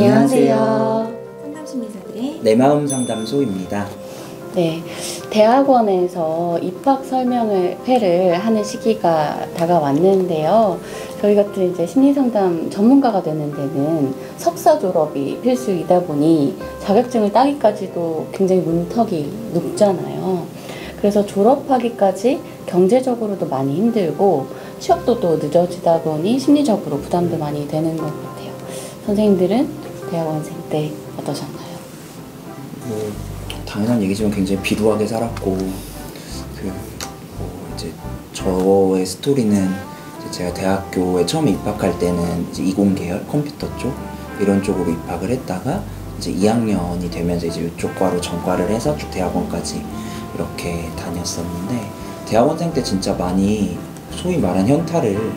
안녕하세요. 상담심리사들의 내 마음 상담소입니다. 네, 대학원에서 입학 설명회를 하는 시기가 다가왔는데요. 저희 같은 이제 심리상담 전문가가 되는 데는 석사 졸업이 필수이다 보니 자격증을 따기까지도 굉장히 문턱이 높잖아요. 그래서 졸업하기까지 경제적으로도 많이 힘들고 취업도 또 늦어지다 보니 심리적으로 부담도 많이 되는 것 같아요. 선생님들은 대학원생 때 어떠셨나요? 당연한 얘기지만 굉장히 비루하게 살았고, 이제 저의 스토리는 이제 제가 대학교에 처음 입학할 때는 이제 이공계열 컴퓨터 쪽 이런 쪽으로 입학을 했다가 이제 2학년이 되면서 이제 이쪽 과로 전과를 해서 쭉 대학원까지 이렇게 다녔었는데, 대학원생 때 진짜 많이 소위 말한 현타를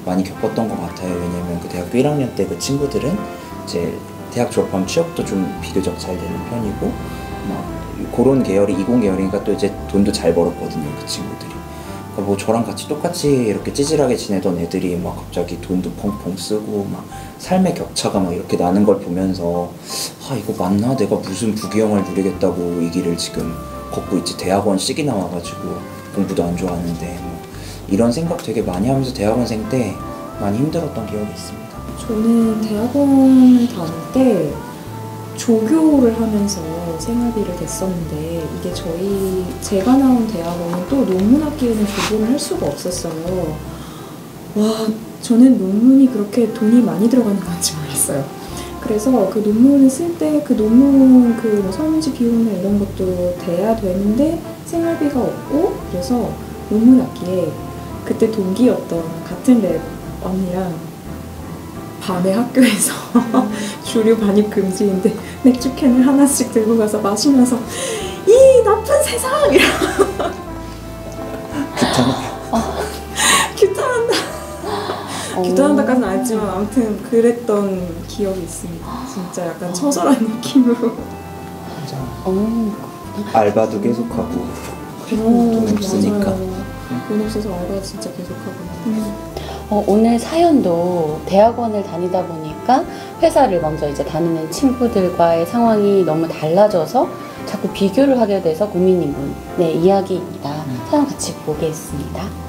많이 겪었던 것 같아요. 왜냐면 그 대학교 1학년 때 그 친구들은 이제 대학 졸업하면 취업도 좀 비교적 잘 되는 편이고, 막 그런 계열이 이공계열이니까 또 이제 돈도 잘 벌었거든요, 그 친구들이. 그러니까 뭐 저랑 같이 똑같이 이렇게 찌질하게 지내던 애들이 막 갑자기 돈도 펑펑 쓰고 막 삶의 격차가 막 이렇게 나는 걸 보면서, 아 이거 맞나? 내가 무슨 부귀영화를 누리겠다고 이 길을 지금 걷고 있지. 대학원 시기 나와가지고 공부도 안 좋아하는데 뭐 이런 생각 되게 많이 하면서 대학원생 때 많이 힘들었던 기억이 있습니다. 저는 대학원 다닐 때 조교를 하면서 생활비를 냈었는데, 이게 제가 나온 대학원은 또 논문학기에는 조교를 할 수가 없었어요. 와, 저는 논문이 그렇게 돈이 많이 들어가는 건지 몰랐어요. 그래서 그 논문을 쓸 때 그 논문 그 설문지 비용이나 이런 것도 돼야 되는데 생활비가 없고, 그래서 논문학기에 그때 동기였던 같은 랩 언니랑 밤에 학교에서 주류 반입 금지인데 맥주캔을 하나씩 들고 가서 마시면서 이 나쁜 세상! 이러고 규탄한다. 규탄한다까지는 안 했지만 아무튼 그랬던 기억이 있습니다. 진짜 약간 처절한 느낌으로. 진짜 알바도 계속하고 돈 없으니까. 돈 없어서 알바 진짜 계속하고. 오늘 사연도 대학원을 다니다 보니까 회사를 먼저 이제 다니는 친구들과의 상황이 너무 달라져서 자꾸 비교를 하게 돼서 고민인 분의 이야기입니다. 사연 같이 보겠습니다.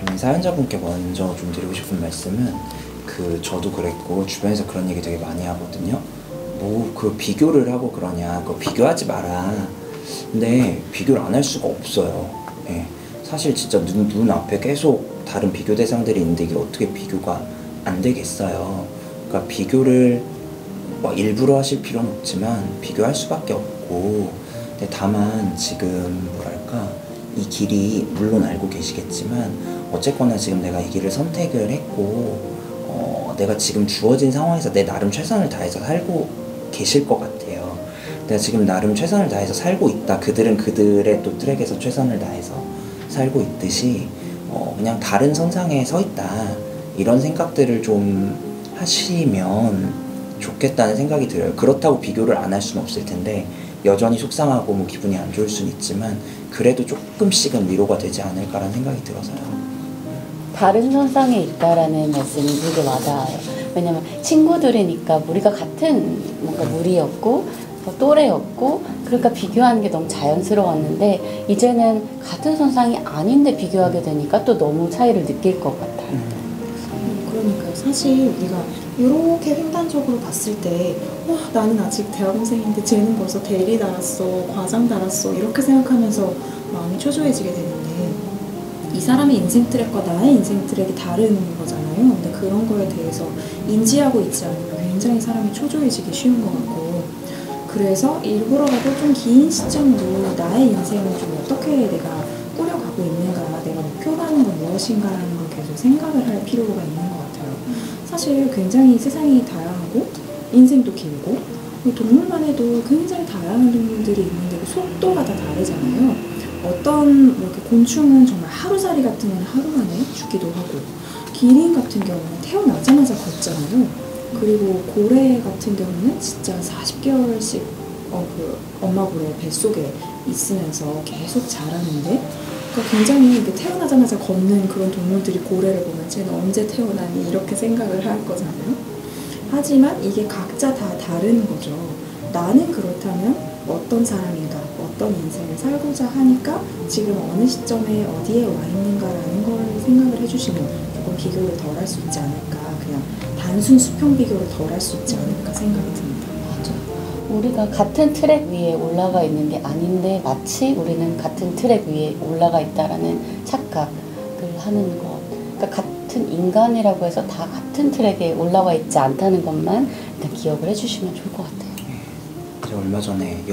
좀 사연자분께 먼저 좀 드리고 싶은 말씀은, 저도 그랬고 주변에서 그런 얘기 되게 많이 하거든요. 뭐 그 비교를 하고 그러냐, 그거 비교하지 마라. 근데 비교를 안 할 수가 없어요. 예. 사실 진짜 눈 앞에 계속 다른 비교 대상들이 있는데 이게 어떻게 비교가 안 되겠어요. 그러니까 비교를 뭐 일부러 하실 필요는 없지만 비교할 수밖에 없고, 근데 다만 지금 뭐랄까, 이 길이 물론 알고 계시겠지만 어쨌거나 지금 내가 이 길을 선택을 했고, 내가 지금 주어진 상황에서 내 나름 최선을 다해서 살고 계실 것 같아요. 내가 지금 나름 최선을 다해서 살고 있다. 그들은 그들의 또 트랙에서 최선을 다해서 살고 있듯이 그냥 다른 선상에 서 있다. 이런 생각들을 좀 하시면 좋겠다는 생각이 들어요. 그렇다고 비교를 안 할 수는 없을 텐데 여전히 속상하고 뭐 기분이 안 좋을 수는 있지만 그래도 조금씩은 위로가 되지 않을까라는 생각이 들어서요. 다른 선상에 있다라는 말씀이 되게 와닿아요. 왜냐면 친구들이니까 우리가 같은 뭔가 무리였고 또래였고, 그러니까 비교하는 게 너무 자연스러웠는데 이제는 같은 선상이 아닌데 비교하게 되니까 또 너무 차이를 느낄 것 같아요. 그러니까요. 사실 우리가 이렇게 횡단적으로 봤을 때 나는 아직 대학원생인데 쟤는 벌써 대리 달았어, 과장 달았어, 이렇게 생각하면서 마음이 초조해지게 되는데, 이 사람의 인생 트랙과 나의 인생 트랙이 다른 거잖아요. 근데 그런 거에 대해서 인지하고 있지 않으면 굉장히 사람이 초조해지기 쉬운 것 같고, 그래서 일부러라도 좀 긴 시점으로 나의 인생을 좀 어떻게 내가 꾸려가고 있는가, 내가 목표라는 건 무엇인가라는 걸 계속 생각을 할 필요가 있는 것 같아요. 사실 굉장히 세상이 다양하고 인생도 길고, 동물만 해도 굉장히 다양한 동물들이 있는데 그 속도가 다 다르잖아요. 어떤 뭐 이렇게 곤충은 정말 하루살이 같은 건 하루 만에 죽기도 하고 기린 같은 경우는 태어나자마자 걷잖아요. 그리고 고래 같은 경우는 진짜 40개월씩 그 엄마 고래 뱃속에 있으면서 계속 자라는데 그러니까 굉장히 이렇게 태어나자마자 걷는 그런 동물들이 고래를 보면 쟤는 언제 태어나니 이렇게 생각을 할 거잖아요. 하지만 이게 각자 다 다른 거죠. 나는 그렇다면 어떤 사람인가, 어떤 인생을 살고자 하니까 지금 어느 시점에 어디에 와 있는가라는 걸 생각을 해주시면 조금 비교를 덜 할 수 있지 않을까, 그냥 단순 수평 비교를 덜 할 수 있지 않을까 생각이 듭니다. 맞아. 우리가 같은 트랙 위에 올라가 있는 게 아닌데 마치 우리는 같은 트랙 위에 올라가 있다라는 착각을 하는 것. 그러니까 같은 인간이라고 해서 다 같은 트랙에 올라와 있지 않다는 것만 일단 기억을 해주시면 좋을 것 같아요. 제가 얼마 전에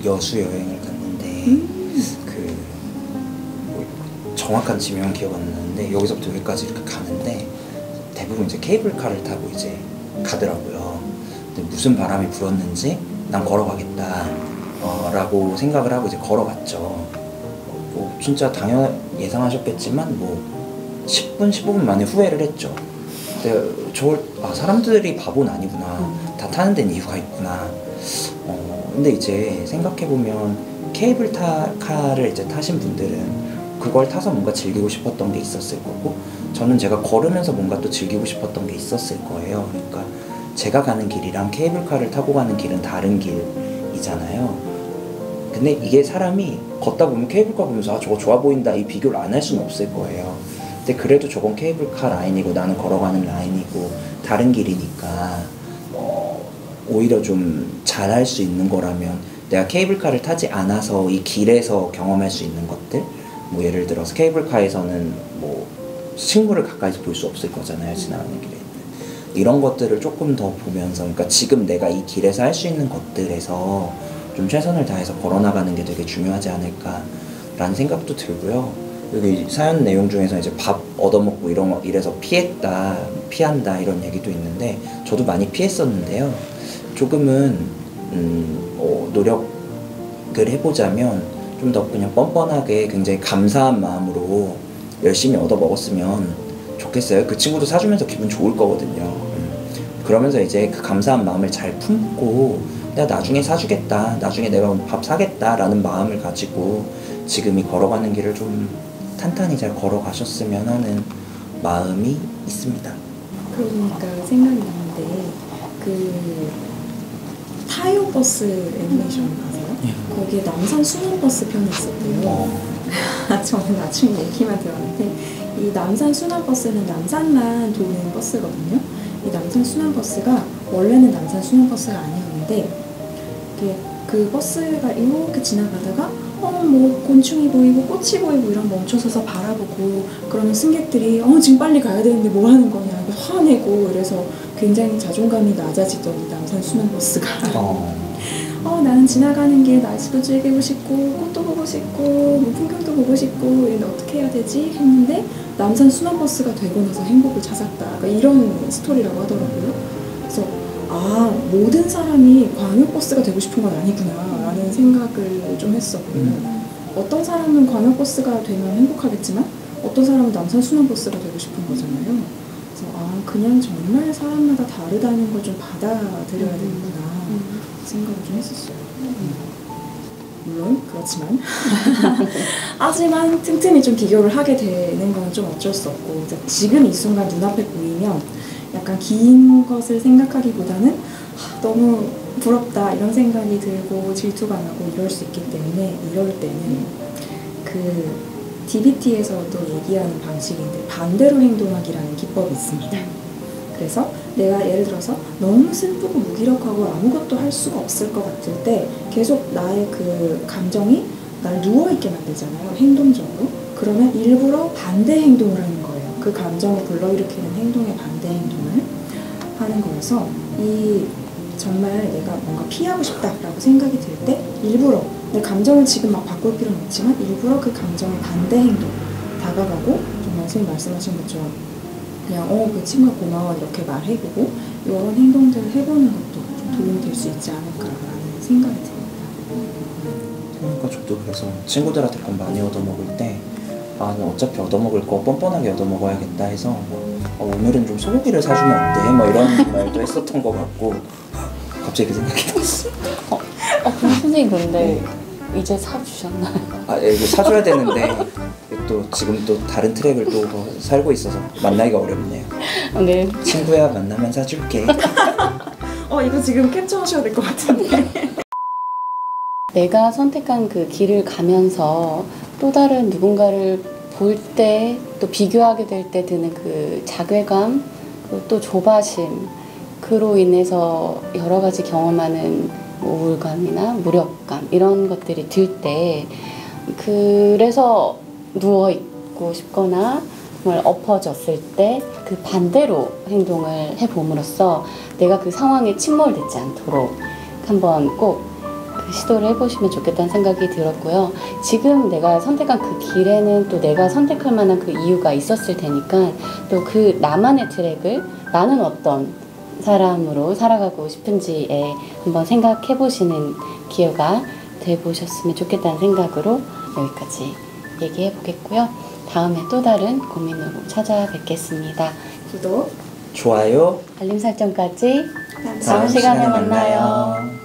여수 여행을 갔는데 뭐 정확한 지명은 기억 안 나는데 여기서부터 여기까지 이렇게 가는데 대부분 이제 케이블카를 타고 이제 가더라고요. 근데 무슨 바람이 불었는지 난 걸어가겠다 라고 생각을 하고 이제 걸어갔죠. 뭐 진짜 당연 예상하셨겠지만 뭐 10분 15분 만에 후회를 했죠. 근데 사람들이 바보는 아니구나. 다 타는 데는 이유가 있구나. 근데 이제 생각해보면 케이블카를 이제 타신 분들은 그걸 타서 뭔가 즐기고 싶었던 게 있었을 거고, 저는 제가 걸으면서 뭔가 또 즐기고 싶었던 게 있었을 거예요. 그러니까 제가 가는 길이랑 케이블카를 타고 가는 길은 다른 길이잖아요. 근데 이게 사람이 걷다 보면 케이블카 보면서 저거 좋아 보인다 이 비교를 안 할 수는 없을 거예요. 근데 그래도 저건 케이블카 라인이고 나는 걸어가는 라인이고 다른 길이니까 오히려 좀 잘할 수 있는 거라면, 내가 케이블카를 타지 않아서 이 길에서 경험할 수 있는 것들, 뭐 예를 들어서 케이블카에서는 뭐 식물을 가까이서 볼 수 없을 거잖아요, 지나가는 길에. 이런 것들을 조금 더 보면서, 그러니까 지금 내가 이 길에서 할 수 있는 것들에서 좀 최선을 다해서 걸어나가는 게 되게 중요하지 않을까라는 생각도 들고요. 여기 사연 내용 중에서 이제 밥 얻어먹고 이래서 피한다 이런 얘기도 있는데, 저도 많이 피했었는데요. 조금은 노력을 해보자면 좀 더 그냥 뻔뻔하게 굉장히 감사한 마음으로 열심히 얻어먹었으면 좋겠어요. 그 친구도 사주면서 기분 좋을 거거든요. 그러면서 이제 그 감사한 마음을 잘 품고 내가 나중에 사주겠다, 나중에 내가 밥 사겠다 라는 마음을 가지고 지금 이 걸어가는 길을 좀 탄탄히 잘 걸어가셨으면 하는 마음이 있습니다. 그러니까 생각이 나는데 그 타요버스 애니메이션 아세요? 거기에 남산 순환버스 편이 있었대요. 저는 나중에 얘기만 들었는데 이 남산 순환버스는 남산만 도는 버스거든요. 이 남산 순환버스가 원래는 남산 순환버스가 아니었는데 그 버스가 이렇게 지나가다가 뭐 곤충이 보이고 꽃이 보이고 이런 멈춰서서 바라보고, 그러면 승객들이 지금 빨리 가야 되는데 뭐 하는 거냐 이렇게 화내고, 그래서 굉장히 자존감이 낮아지던 이 남산 순환버스가 나는 지나가는 길 날씨도 즐기고 싶고 꽃도 보고 싶고 뭐 풍경도 보고 싶고 이런데 어떻게 해야 되지 했는데 남산 순환버스가 되고 나서 행복을 찾았다, 그러니까 이런 스토리라고 하더라고요. 그래서 모든 사람이 광역버스가 되고 싶은 건 아니구나 라는 생각을 좀 했었고요. 어떤 사람은 광역버스가 되면 행복하겠지만 어떤 사람은 남산 순환버스가 되고 싶은 거잖아요. 그래서 그냥 정말 사람마다 다르다는 걸 좀 받아들여야 되는구나 생각을 좀 했었어요. 물론 그렇지만 하지만 틈틈이 좀 비교를 하게 되는 건 좀 어쩔 수 없고, 지금 이 순간 눈앞에 보이면 약간 긴 것을 생각하기보다는 너무 부럽다 이런 생각이 들고 질투가 나고 이럴 수 있기 때문에, 이럴 때는 그 DBT에서도 얘기하는 방식인데 반대로 행동하기라는 기법이 있습니다. 그래서 내가 예를 들어서 너무 슬프고 무기력하고 아무것도 할 수가 없을 것 같을 때 계속 나의 그 감정이 날 누워있게 만들잖아요, 행동적으로. 그러면 일부러 반대 행동을 하는 거예요. 그 감정을 불러일으키는 행동의 반대 행동을 하는 거여서, 정말 내가 뭔가 피하고 싶다라고 생각이 들 때 일부러 내 감정을 지금 막 바꿀 필요는 없지만 일부러 그 감정의 반대 행동 다가가고, 정말 선생님 말씀하신 것처럼 그냥 그 친구가 고마워 이렇게 말해보고 이런 행동들을 해보는 것도 좀 도움이 될 수 있지 않을까라는 생각이 듭니다. 그러니까 저도 그래서 친구들한테 밥 많이 얻어먹을 때 아, 나 어차피 얻어먹을 거 뻔뻔하게 얻어먹어야겠다 해서 오늘은 좀 소고기를 사주면 어때? 뭐 이런 말도 했었던 것 같고 갑자기 그 생각이 났어. 그럼 선생님 근데 이제 사주셨나요? 아, 이거 사줘야 되는데 또 지금 또 다른 트랙을 또 살고 있어서 만나기가 어렵네요. 네. 친구야 만나면 사줄게. 이거 지금 캡처하셔야 될 것 같은데. 내가 선택한 그 길을 가면서 또 다른 누군가를 볼 때 또 비교하게 될 때 드는 그 자괴감, 그리고 또 조바심, 그로 인해서 여러 가지 경험하는 뭐 우울감이나 무력감 이런 것들이 들 때 그래서 누워있고 싶거나 정말 엎어졌을 때 그 반대로 행동을 해봄으로써 내가 그 상황에 침몰되지 않도록 한번 꼭 그 시도를 해보시면 좋겠다는 생각이 들었고요. 지금 내가 선택한 그 길에는 또 내가 선택할 만한 그 이유가 있었을 테니까 또 그 나만의 트랙을 나는 어떤 사람으로 살아가고 싶은지에 한번 생각해 보시는 기회가 돼 보셨으면 좋겠다는 생각으로 여기까지 얘기해 보겠고요. 다음에 또 다른 고민으로 찾아뵙겠습니다. 구독, 좋아요. 알림 설정까지 감사합니다. 다음 시간에 만나요.